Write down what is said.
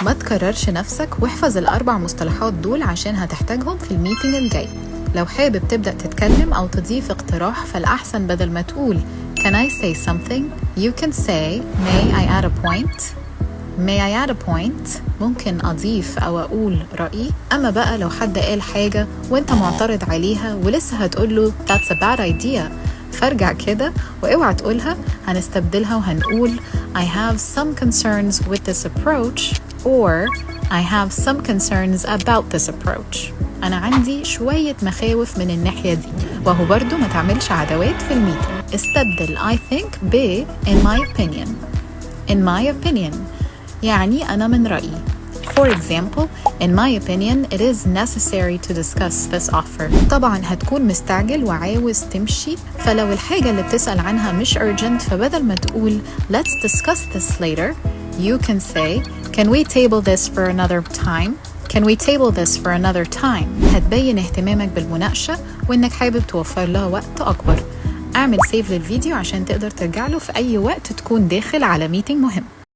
ما تكررش نفسك واحفظ الأربع مصطلحات دول عشان هتحتاجهم في الميتنج الجاي. لو حابب تبدأ تتكلم أو تضيف اقتراح فالأحسن بدل ما تقول Can I say something? You can say May I add a point? May I add a point? ممكن أضيف أو أقول رأيي. أما بقى لو حد قال حاجة وإنت معترض عليها ولسه هتقوله That's a bad idea، فارجع كده واوعى تقولها، هنستبدلها وهنقول I have some concerns with this approach or I have some concerns about this approach. أنا عندي شوية مخاوف من الناحية دي. وهو برضو ما تعملش عداوات في الميتنج. استبدل I think ب in my opinion. In my opinion يعني أنا من رأيي. For example, in my opinion, it is necessary to discuss this offer. طبعاً هتكون مستعجل وعاوز تمشي، فلو الحاجة اللي بتسأل عنها مش urgent فبدل ما تقول let's discuss this later, you can say can we table this for another time? Can we table this for another time? هتبين اهتمامك بالمناقشة وإنك حابب توفر لها وقت أكبر. اعمل سيف للفيديو عشان تقدر ترجع له في أي وقت تكون داخل على ميتنج مهم.